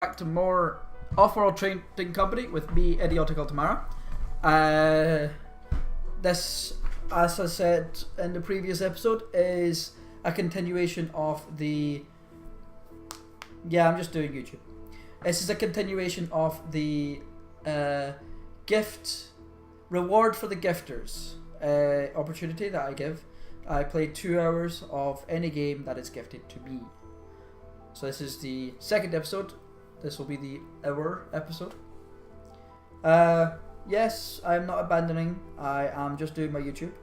back to more Offworld Trading Company with me, Idiotical Tamara. This, as I said in the previous episode, is a continuation of the... Yeah, I'm just doing YouTube. This is a continuation of the reward for the gifters opportunity that I give. I play 2 hours of any game that is gifted to me. So this is the second episode. This will be the hour episode. Yes, I'm not abandoning. I am just doing my YouTube.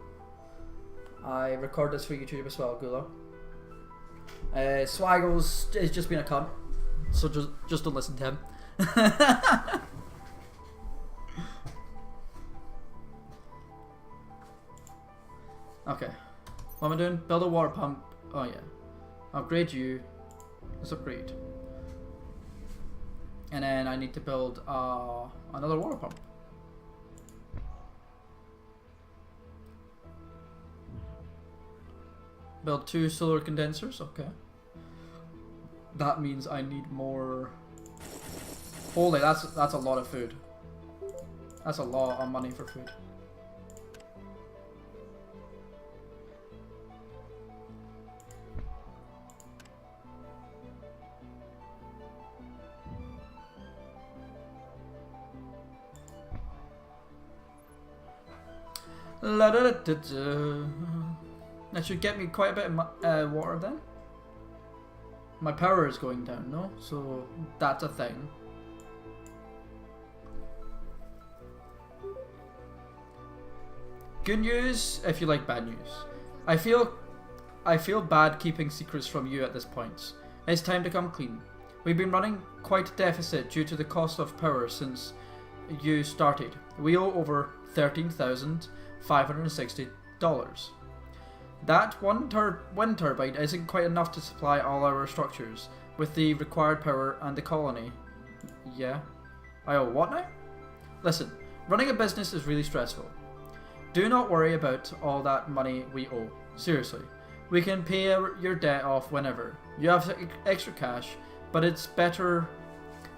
I record this for YouTube as well, Gulo. Swaggles has just been a cunt, so just don't listen to him. Okay, what am I doing? Build a water pump. Oh yeah. Upgrade you. Let's upgrade. And then I need to build another water pump. Build 2 solar condensers, okay. That means I need more. Holy, that's a lot of food. That's a lot of money for food. La da da da da. That should get me quite a bit of water then. My power is going down, no? So that's a thing. Good news if you like bad news. I feel bad keeping secrets from you at this point. It's time to come clean. We've been running quite a deficit due to the cost of power since you started. We owe over $13,560. That wind turbine isn't quite enough to supply all our structures with the required power and the colony. Yeah. I owe what now? Listen, running a business is really stressful. Do not worry about all that money we owe. Seriously. We can pay your debt off whenever. You have extra cash, but it's better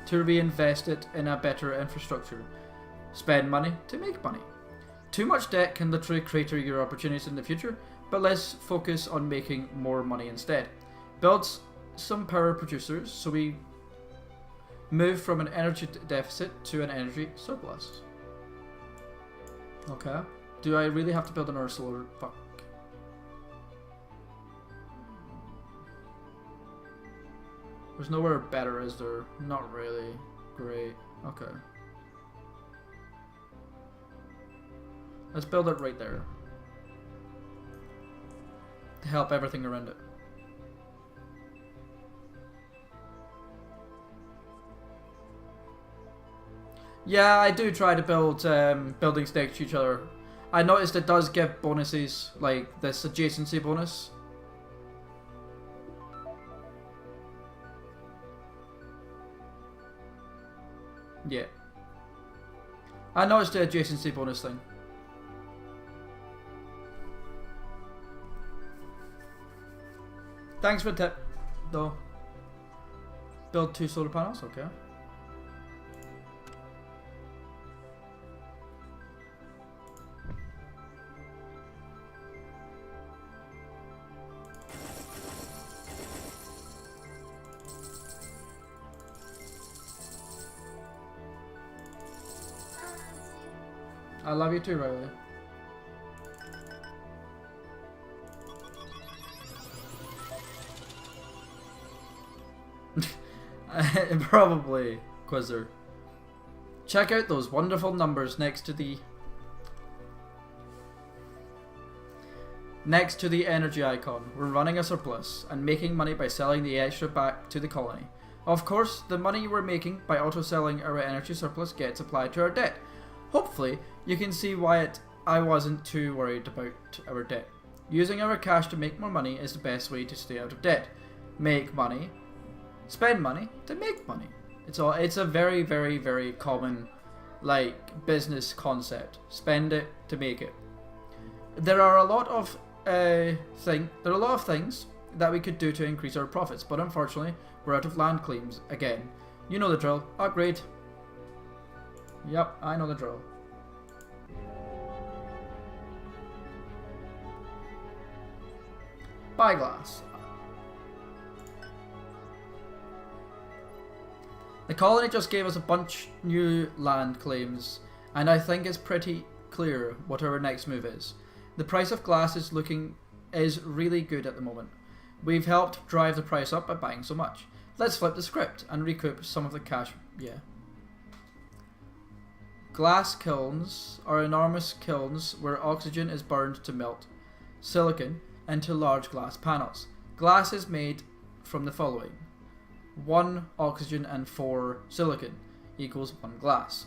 to reinvest it in a better infrastructure. Spend money to make money. Too much debt can literally crater your opportunities in the future, but let's focus on making more money instead. Build some power producers so we move from an energy deficit to an energy surplus. Okay. Do I really have to build another solar? Fuck. There's nowhere better, is there? Not really. Great. Okay. Let's build it right there. To help everything around it. Yeah, I do try to build buildings next to each other. I noticed it does give bonuses, like this adjacency bonus. Yeah. I noticed the adjacency bonus thing. Thanks for the tip, though. Build 2 solar panels, okay. I love you too, Riley. Probably, Quizzer. Check out those wonderful numbers next to the energy icon. We're running a surplus and making money by selling the extra back to the colony. Of course, the money we're making by auto-selling our energy surplus gets applied to our debt. Hopefully, you can see why I wasn't too worried about our debt. Using our cash to make more money is the best way to stay out of debt. Make money. Spend money to make money. It's a very, very, very common business concept. Spend it to make it. There are a lot of things that we could do to increase our profits, but unfortunately we're out of land claims again. You know the drill. Upgrade. Yep, I know the drill. Buy glass. The colony just gave us a bunch new land claims, and I think it's pretty clear what our next move is. The price of glass is really good at the moment. We've helped drive the price up by buying so much. Let's flip the script and recoup some of the cash. Yeah. Glass kilns are enormous kilns where oxygen is burned to melt silicon into large glass panels. Glass is made from the following: 1 oxygen and 4 silicon equals 1 glass.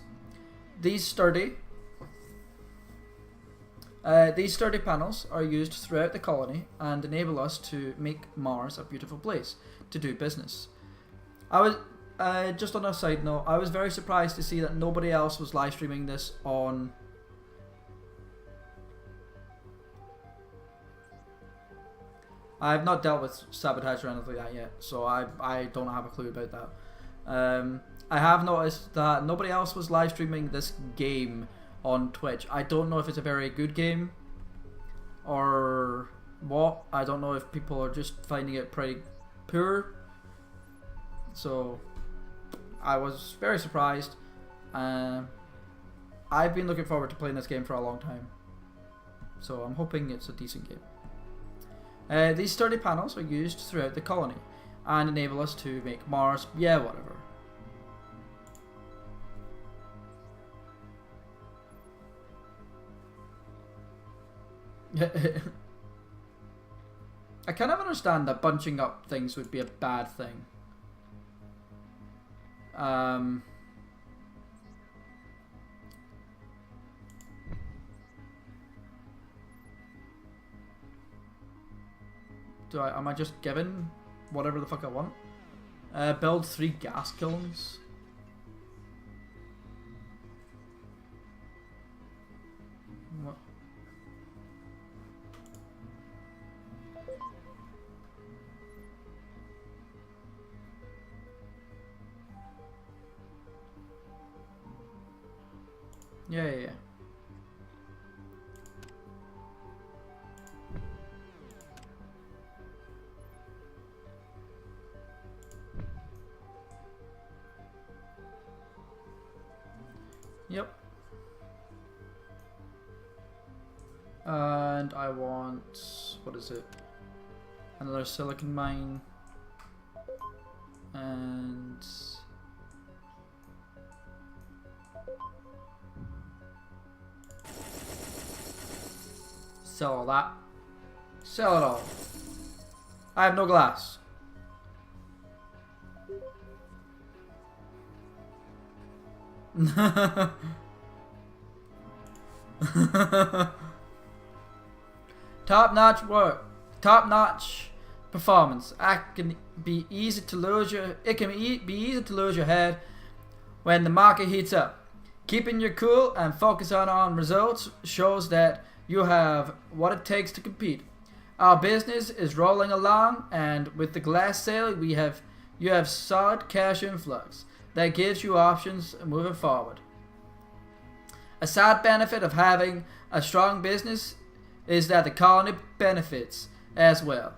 These sturdy panels are used throughout the colony and enable us to make Mars a beautiful place to do business. I was just on a side note, I was very surprised to see that nobody else was live streaming this on I have not dealt with sabotage or anything like that yet, so I don't have a clue about that. I have noticed that nobody else was live streaming this game on Twitch. I don't know if it's a very good game or what. I don't know if people are just finding it pretty poor. So I was very surprised. I've been looking forward to playing this game for a long time, so I'm hoping it's a decent game. These sturdy panels are used throughout the colony and enable us to make Mars. Yeah, whatever. I kind of understand that bunching up things would be a bad thing. Am I just given whatever the fuck I want? Build 3 gas kilns. What? Yeah. Yep. And I want, what is it? Another silicon mine. And sell all that. Sell it all. I have no glass. Top-notch work, top-notch performance. It can be easy to lose your head when the market heats up. Keeping your cool and focus on results shows that you have what it takes to compete. Our business is rolling along, and with the glass sale, you have solid cash influx that gives you options moving forward. A side benefit of having a strong business is that the colony benefits as well.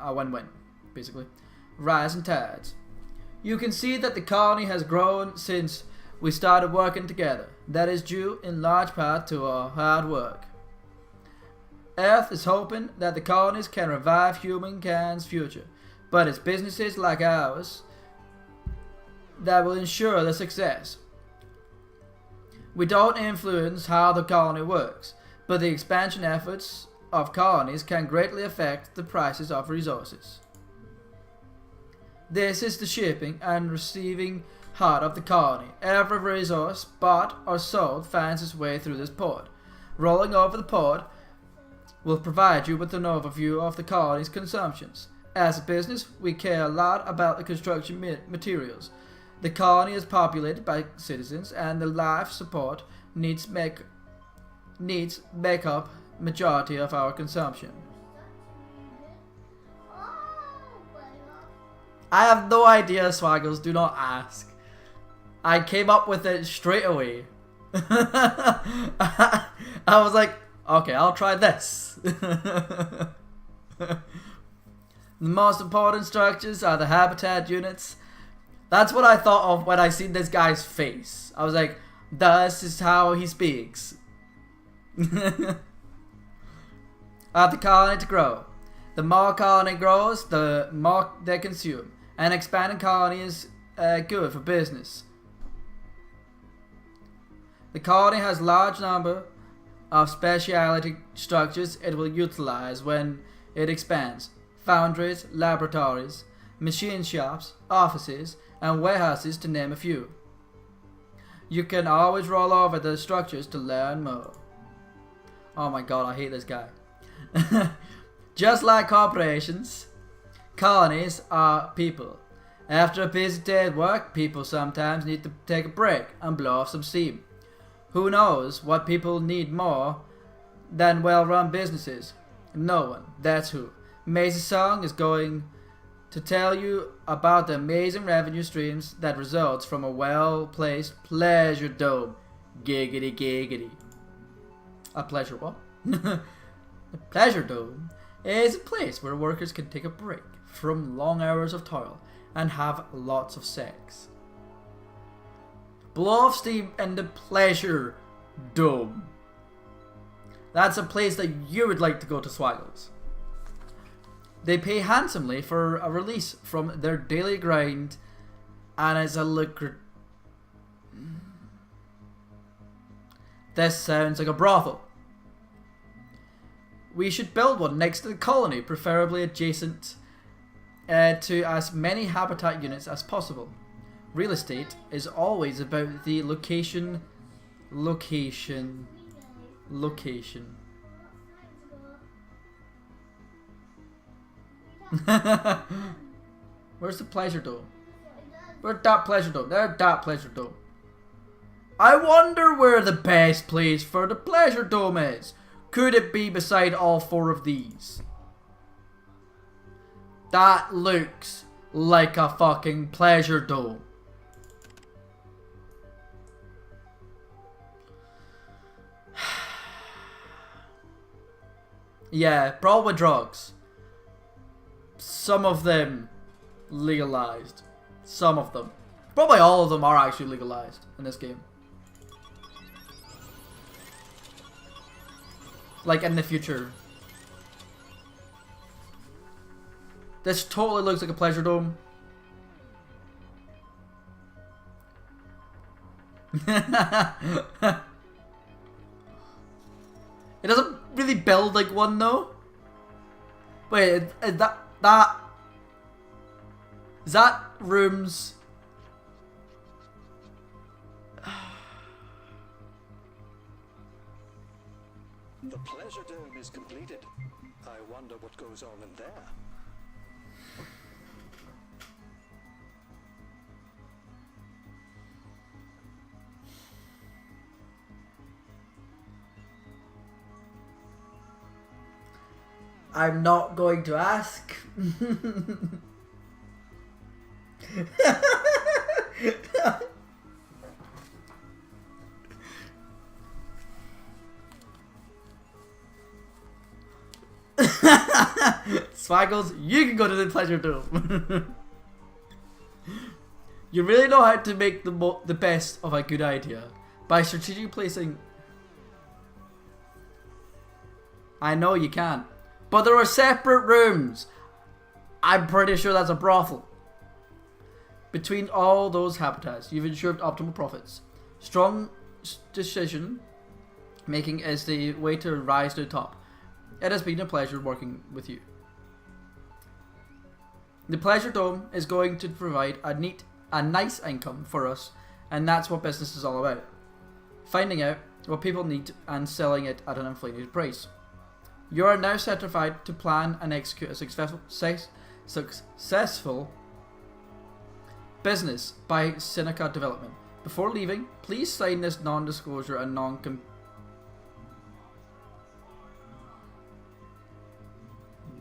A win-win, basically. Rising tides. You can see that the colony has grown since we started working together. That is due in large part to our hard work. Earth is hoping that the colonies can revive humankind's future, but it's businesses like ours that will ensure the success. We don't influence how the colony works, but the expansion efforts of colonies can greatly affect the prices of resources. This is the shipping and receiving heart of the colony. Every resource bought or sold finds its way through this port. Rolling over the port will provide you with an overview of the colony's consumptions. As a business, we care a lot about the construction materials. The colony is populated by citizens, and the life support needs make up majority of our consumption. I have no idea, Swaggles. Do not ask. I came up with it straight away. I was like, okay, I'll try this. The most important structures are the habitat units. That's what I thought of when I seen this guy's face. I was like, this is how he speaks. At the colony to grow. The more colony grows, the more they consume. An expanding colony is good for business. The colony has large number of specialty structures it will utilize when it expands. Foundries, laboratories, machine shops, offices, and warehouses to name a few. You can always roll over the structures to learn more. Oh my god, I hate this guy. Just like corporations, colonies are people. After a busy day at work, people sometimes need to take a break and blow off some steam. Who knows what people need more than well-run businesses? No one, that's who. Maze's song is going to tell you about the amazing revenue streams that results from a well-placed pleasure dome. Giggity giggity. A pleasure what? The pleasure dome is a place where workers can take a break from long hours of toil and have lots of sex. Blow off steam in the pleasure dome. That's a place that you would like to go to, Swaggles. They pay handsomely for a release from their daily grind and as a lucrative... This sounds like a brothel. We should build one next to the colony, preferably adjacent to as many habitat units as possible. Real estate is always about the location. Where's the pleasure dome? Where's that pleasure dome? There's that pleasure dome. I wonder where the best place for the pleasure dome is. Could it be beside all four of these? That looks like a fucking pleasure dome. Yeah, probably drugs. Some of them legalized. Some of them. Probably all of them are actually legalized in this game. Like in the future. This totally looks like a pleasure dome. It doesn't really build like one though. Wait, is that rooms? The pleasure dome is completed. I wonder what goes on in there. I'm not going to ask. Swaggles, you can go to the pleasure dome. You really know how to make the best of a good idea by strategically placing. I know you can, but there are separate rooms. I'm pretty sure that's a brothel. Between all those habitats, you've ensured optimal profits. Strong decision making is the way to rise to the top. It has been a pleasure working with you. The pleasure dome is going to provide a nice income for us, and that's what business is all about. Finding out what people need and selling it at an inflated price. You are now certified to plan and execute a successful business by Seneca Development. Before leaving, please sign this non-disclosure and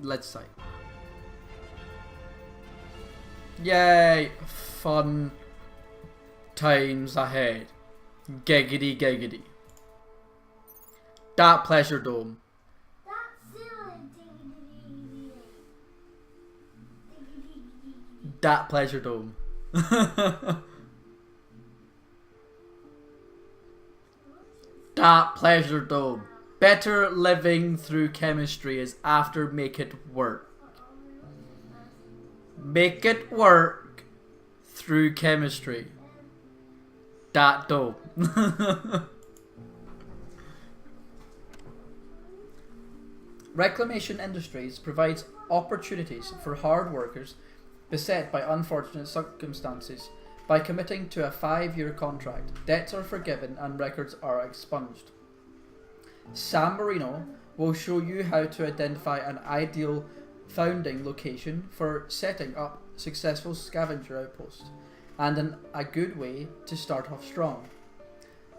let's say. Yay! Fun times ahead. Giggity giggity. That pleasure dome. That pleasure dome. That pleasure dome. Better living through chemistry is after make it work. Make it work through chemistry. That dome. Reclamation Industries provides opportunities for hard workers beset by unfortunate circumstances. By committing to a 5-year contract, debts are forgiven and records are expunged. San Marino will show you how to identify an ideal founding location for setting up successful scavenger outposts, and a good way to start off strong.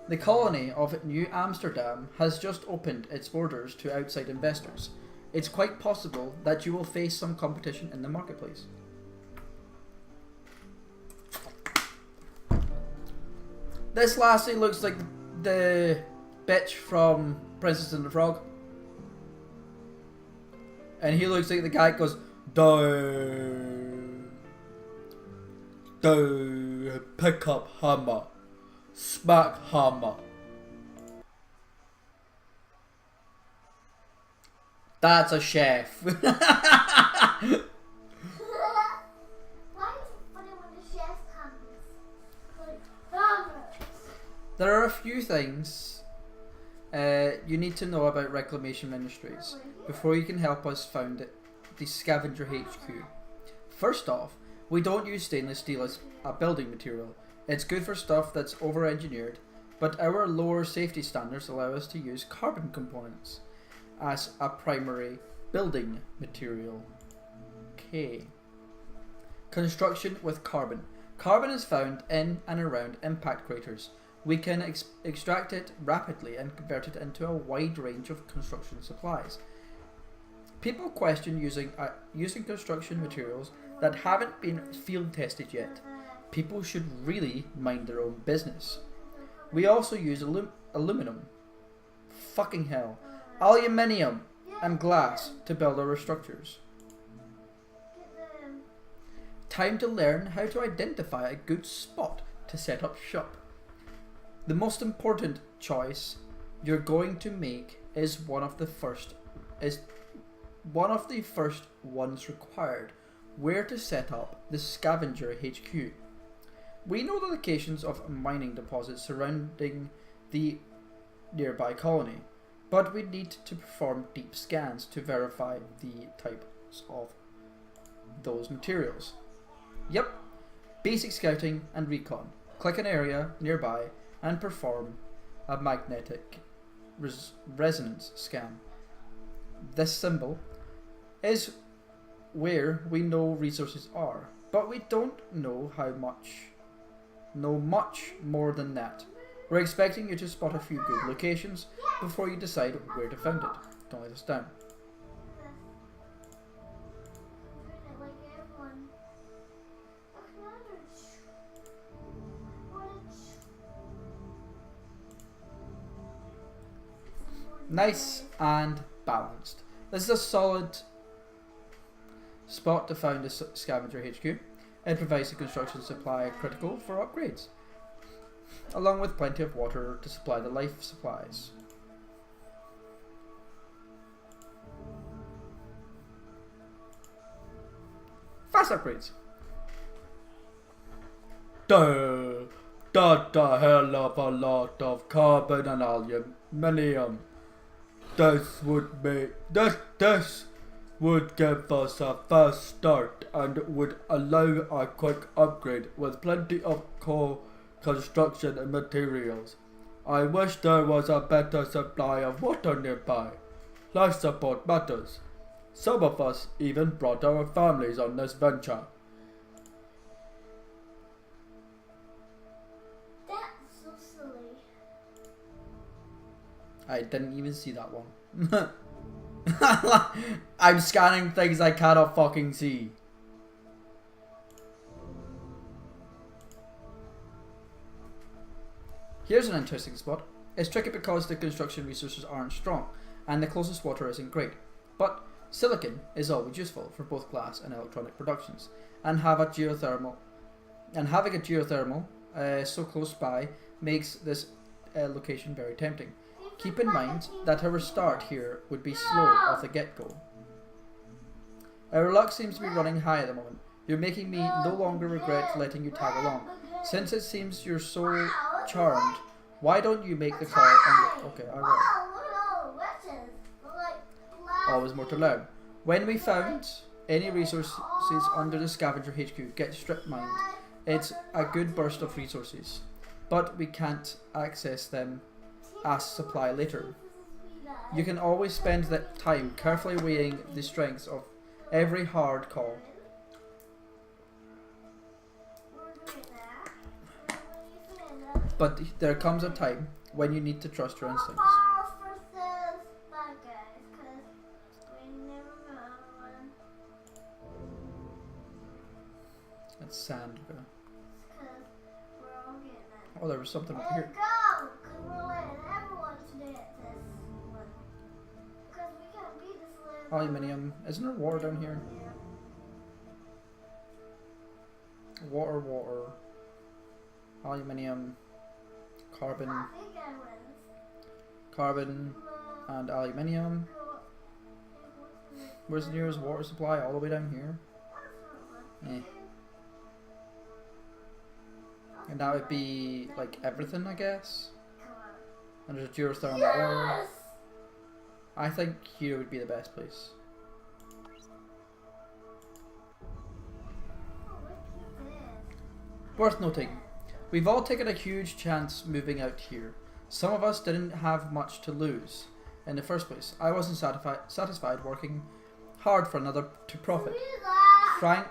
The colony of New Amsterdam has just opened its borders to outside investors. It's quite possible that you will face some competition in the marketplace. This lassie looks like the bitch from Princess and the Frog. And he looks like the guy that goes, do, pick up hammer, smack hammer. That's a chef. There are a few things you need to know about Reclamation Ministries before you can help us found the Scavenger HQ. First off, we don't use stainless steel as a building material. It's good for stuff that's over-engineered, but our lower safety standards allow us to use carbon components as a primary building material. Okay. Construction with carbon. Carbon is found in and around impact craters. We can extract it rapidly and convert it into a wide range of construction supplies. People question using construction materials that haven't been field tested yet. People should really mind their own business. We also use aluminum, fucking hell, aluminium and glass to build our structures. Time to learn how to identify a good spot to set up shop. The most important choice you're going to make is one of the first ones required: where to set up the Scavenger HQ. We know the locations of mining deposits surrounding the nearby colony, but we need to perform deep scans to verify the types of those materials. Yep, basic scouting and recon. Click an area nearby and perform a magnetic resonance scan. This symbol is where we know resources are, but we don't know much more than that. We're expecting you to spot a few good locations before you decide where to found it. Don't let us down. Nice and balanced. This is a solid spot to find a Scavenger HQ. It provides the construction supply critical for upgrades, along with plenty of water to supply the life supplies. Fast upgrades. That's a hell of a lot of carbon and aluminium. This would give us a fast start and would allow a quick upgrade with plenty of construction materials. I wish there was a better supply of water nearby. Life support matters. Some of us even brought our families on this venture. That's so silly. I didn't even see that one. I'm scanning things I cannot fucking see. Here's an interesting spot. It's tricky because the construction resources aren't strong, and the closest water isn't great. But silicon is always useful for both glass and electronic productions, and having a geothermal so close by makes this location very tempting. Keep in mind that our start here would be slow off the get-go. Our luck seems to be running high at the moment. You're making me no longer regret letting you tag along. Since it seems you're so charmed, why don't you make the call on the... Okay, I will. Always more to learn. When we found any resources under the scavenger HQ get strip mined, it's a good burst of resources. But we can't access them as supply later. You can always spend that time carefully weighing the strengths of every hard call. But there comes a time when you need to trust your instincts. That's sand. Oh, there was something up here. Aluminium. Isn't there water down here? Water. Aluminium. Carbon and aluminium. Where's the nearest water supply? All the way down here? And that would be like everything, I guess. And there's a geothermal there. I think here would be the best place. Worth noting, we've all taken a huge chance moving out here. Some of us didn't have much to lose in the first place. I wasn't satisfied working hard for another to profit. Frank,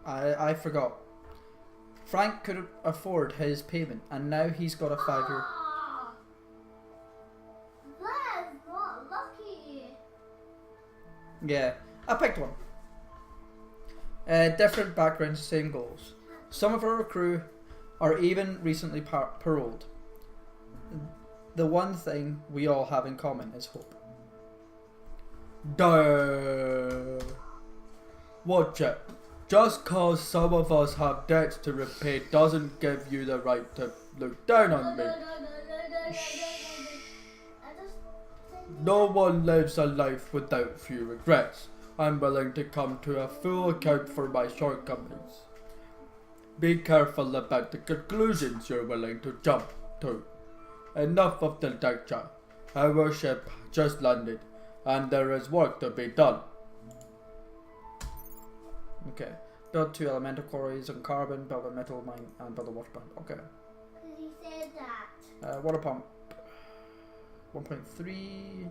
I forgot. Frank could afford his payment, and now he's got a 5-year. That is not lucky. Yeah, I picked one. Different backgrounds, same goals. Some of our crew are even recently paroled. The one thing we all have in common is hope. Duh. Watch it. Just cause some of us have debts to repay doesn't give you the right to look down on me. No one lives a life without few regrets. I'm willing to come to a full account for my shortcomings. Be careful about the conclusions you're willing to jump to. Enough of the lecture. Our ship just landed, and there is work to be done. Okay. Build 2 elemental quarries on carbon, build a metal mine, and build a water pump. Okay. He said that. Water pump. 1.3.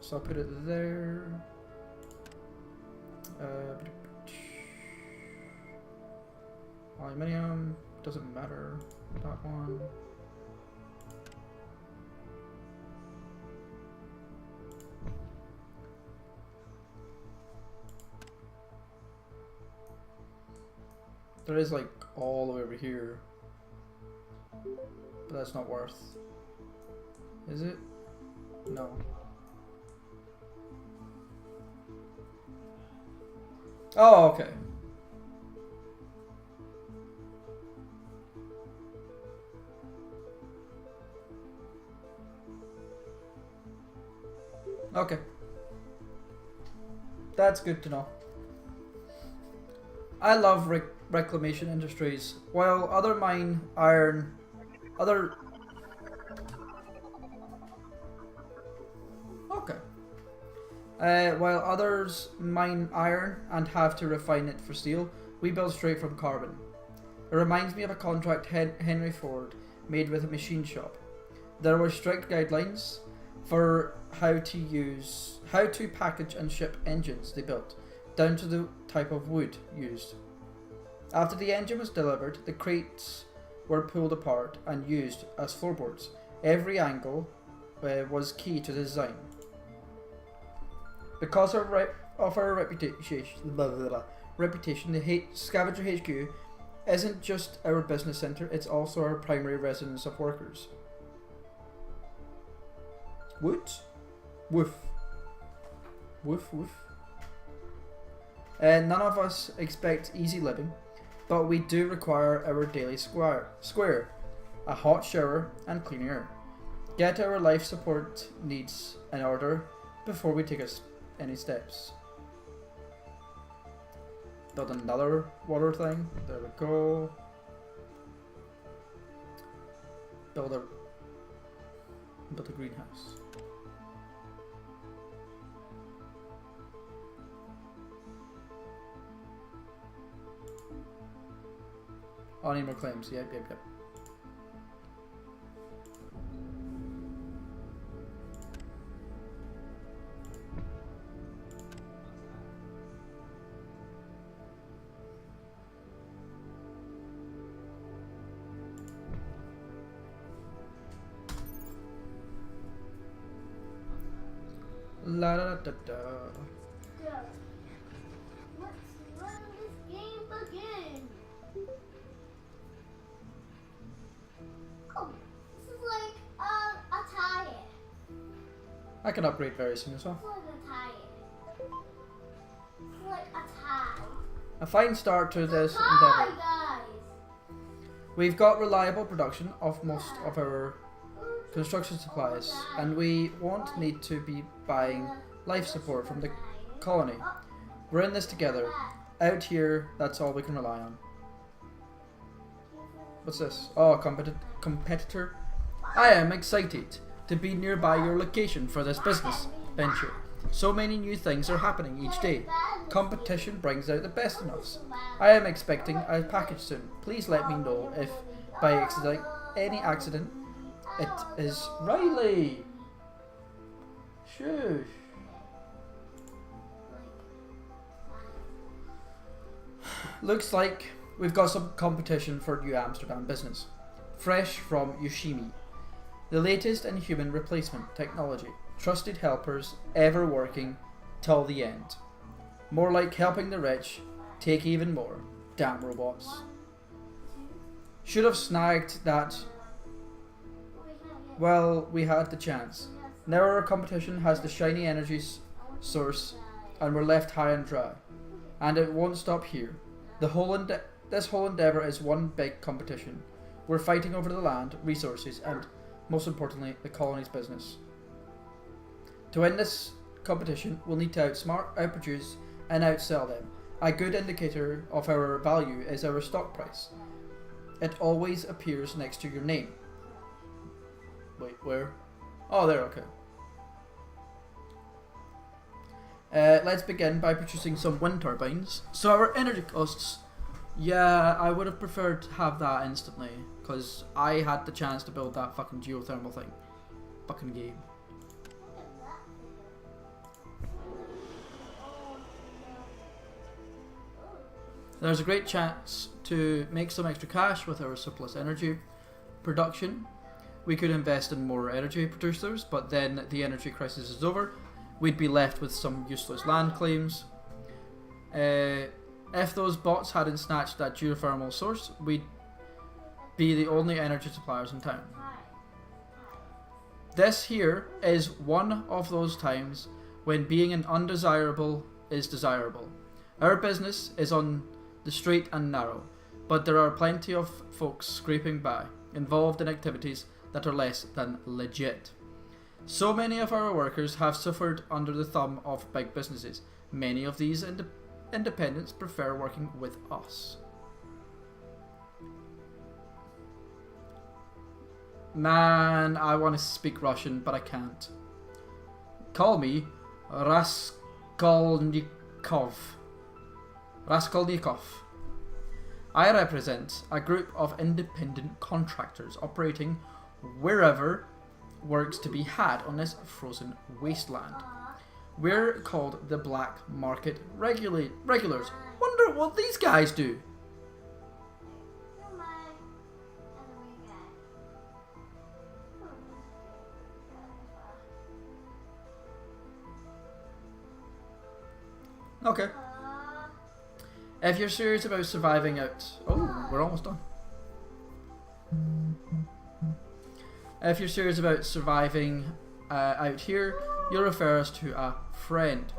So I'll put it there. Aluminium. Doesn't matter. That one. There is like all the way over here, but that's not worth. Is it? No. Oh, okay. Okay. That's good to know. I love reclamation industries. While other mine iron, while others mine iron and have to refine it for steel, we build straight from carbon. It reminds me of a contract Henry Ford made with a machine shop. There were strict guidelines for how to package and ship engines they built, down to the type of wood used. After the engine was delivered, the crates were pulled apart and used as floorboards. Every angle was key to the design. Because of our reputation, the Scavenger HQ isn't just our business centre, it's also our primary residence of workers. Woot? Woof. Woof woof. None of us expect easy living, but we do require our daily square, a hot shower and clean air. Get our life support needs in order before we take any steps. Build another water thing. There we go. Build a greenhouse. Oh, I need more claims. Yep. La da da da. Go. Let's run this game again. Oh, this is like a tire. I can upgrade very soon as well. It's like a tire. It's like a tie. A fine start to this Tie, endeavour. guys. We've got reliable production of most of our construction supplies, and we won't need to be buying life support from the colony. We're in this together. Out here, that's all we can rely on. What's this? Oh, competitor. I am excited to be nearby your location for this business venture. So many new things are happening each day. Competition brings out the best in us. I am expecting a package soon. Please let me know if by any accident it is Riley. Shush. Looks like we've got some competition for New Amsterdam business. Fresh from Yoshimi. The latest in human replacement technology. Trusted helpers, ever working till the end. More like helping the rich take even more. Damn robots. Should have snagged that. Well, we had the chance. Now our competition has the shiny energy source and we're left high and dry. And it won't stop here. This whole endeavour is one big competition. We're fighting over the land, resources, and most importantly, the colony's business. To win this competition, we'll need to outsmart, outproduce, and outsell them. A good indicator of our value is our stock price. It always appears next to your name. Wait, where? Oh, there, okay. Let's begin by producing some wind turbines. So our energy costs, yeah, I would have preferred to have that instantly, because I had the chance to build that fucking geothermal thing. Fucking game. There's a great chance to make some extra cash with our surplus energy production. We could invest in more energy producers, but then the energy crisis is over. We'd be left with some useless land claims. If those bots hadn't snatched that geothermal source, we'd be the only energy suppliers in town. This here is one of those times when being an undesirable is desirable. Our business is on the straight and narrow, but there are plenty of folks scraping by, involved in activities that are less than legit. So many of our workers have suffered under the thumb of big businesses. Many of these independents prefer working with us. Man, I want to speak Russian, but I can't. Call me Raskolnikov. Raskolnikov. I represent a group of independent contractors operating wherever works to be had on this frozen wasteland. We're called the Black Market Regulars. Wonder what these guys do. Okay. If you're serious about surviving out... Oh. we're almost done. If you're serious about surviving out here, you'll refer us to a friend.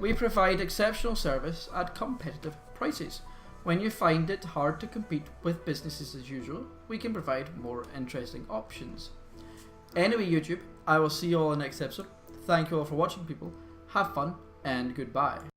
We provide exceptional service at competitive prices. When you find it hard to compete with businesses as usual, we can provide more interesting options. Anyway, YouTube, I will see you all in the next episode. Thank you all for watching, people. Have fun, and goodbye.